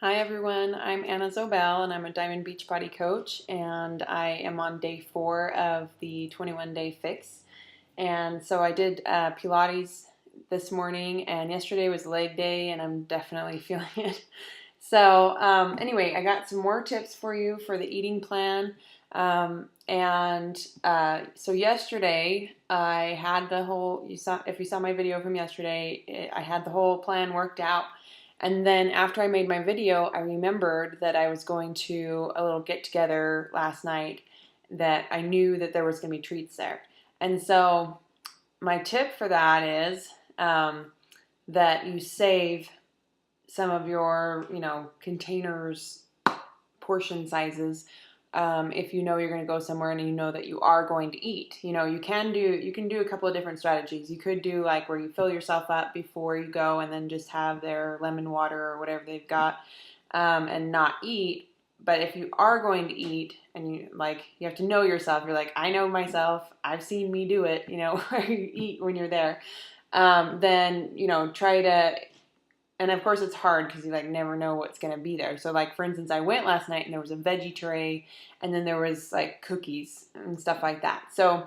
Hi everyone, I'm Anna Zobel and I'm a Diamond Beachbody coach and I am on day 4 of the 21-day fix. And so I did Pilates this morning and yesterday was leg day and I'm definitely feeling it. So anyway, I got some more tips for you for the eating plan. So yesterday I had the whole, if you saw my video from yesterday, I had the whole plan worked out. And then after I made my video, I remembered that I was going to a little get together last night that I knew that there was going to be treats there. And so my tip for that is that you save some of your, containers, portion sizes. If you know you're going to go somewhere and you know that you are going to eat, you can do a couple of different strategies. You could do like where you fill yourself up before you go and then just have their lemon water or whatever they've got, and not eat. But if you are going to eat and you have to know yourself, you're like, I know myself, I've seen me do it, where you eat when you're there, then, try to, and of course it's hard because you never know what's going to be there. So for instance, I went last night and there was a veggie tray and then there was cookies and stuff like that. So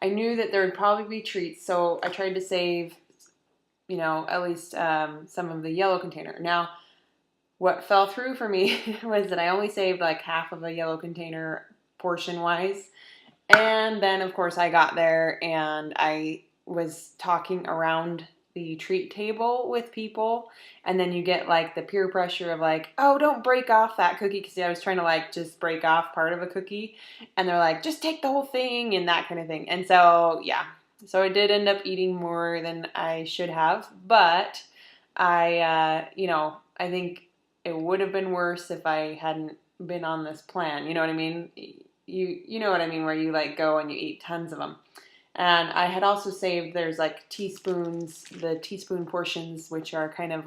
I knew that there would probably be treats. So I tried to save, at least some of the yellow container. Now, what fell through for me was that I only saved half of a yellow container portion wise. And then of course I got there and I was talking around the treat table with people, and then you get the peer pressure of oh, don't break off that cookie, because I was trying to just break off part of a cookie, and they're like, just take the whole thing and that kind of thing. And so yeah, so I did end up eating more than I should have, but I think it would have been worse if I hadn't been on this plan. You know what I mean? You know what I mean, where you go and you eat tons of them. And I had also saved, there's teaspoons, the teaspoon portions, which are kind of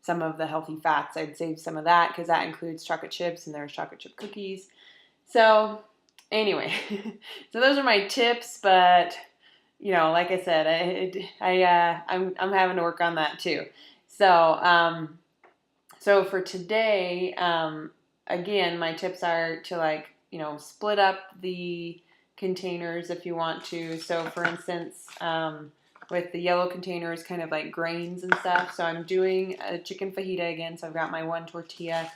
some of the healthy fats. I'd save some of that because that includes chocolate chips and there's chocolate chip cookies. So anyway, so those are my tips, but like I said, I'm having to work on that too. So for today, again, my tips are to split up the containers if you want to. So for instance, with the yellow containers, kind of grains and stuff. So I'm doing a chicken fajita again. So I've got my one tortilla.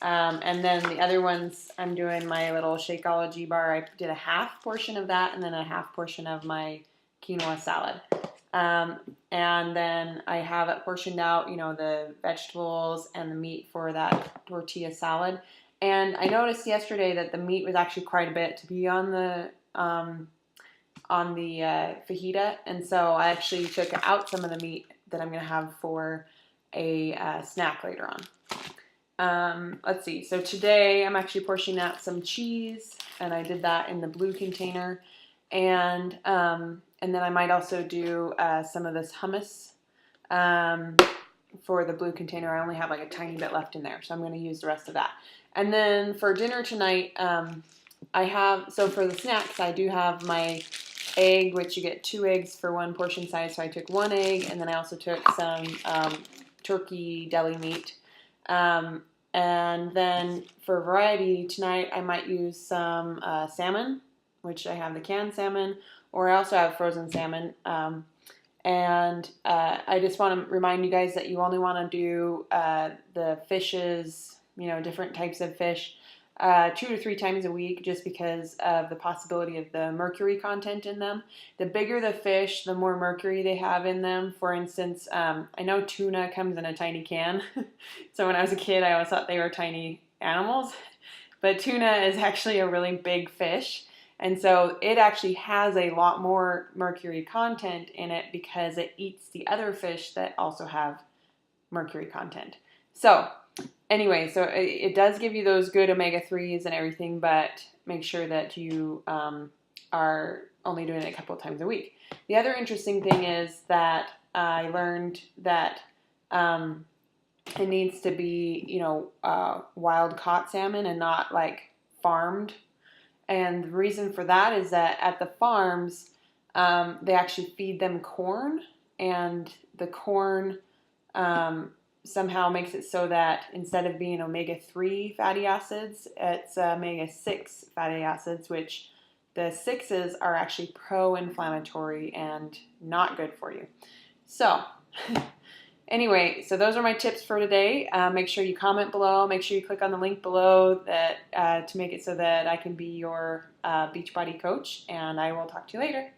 And then the other ones, I'm doing my little Shakeology bar. I did a half portion of that and then a half portion of my quinoa salad. And then I have it portioned out, the vegetables and the meat for that tortilla salad. And I noticed yesterday that the meat was actually quite a bit to be on the fajita, and so I actually took out some of the meat that I'm going to have for a snack later on. Let's see. So today I'm actually portioning out some cheese, and I did that in the blue container, and then I might also do some of this hummus for the blue container. I only have a tiny bit left in there, so I'm going to use the rest of that. And then for dinner tonight, so for the snacks, I do have my egg, which you get 2 eggs for one portion size. So I took 1 egg, and then I also took some turkey deli meat. And then for variety tonight, I might use some salmon, which I have the canned salmon, or I also have frozen salmon. And I just want to remind you guys that you only want to do the fishes, different types of fish, 2 to 3 times a week, just because of the possibility of the mercury content in them. The bigger the fish, the more mercury they have in them. For instance, I know tuna comes in a tiny can. So when I was a kid, I always thought they were tiny animals. But tuna is actually a really big fish. And so it actually has a lot more mercury content in it because it eats the other fish that also have mercury content. So anyway, so it does give you those good omega-3s and everything, but make sure that you are only doing it a couple of times a week. The other interesting thing is that I learned that it needs to be, wild caught salmon and not farmed. And the reason for that is that at the farms, they actually feed them corn, and the corn somehow makes it so that instead of being omega-3 fatty acids, it's omega-6 fatty acids, which the sixes are actually pro-inflammatory and not good for you. So anyway, so those are my tips for today. Make sure you comment below. Make sure you click on the link below that to make it so that I can be your Beachbody coach, and I will talk to you later.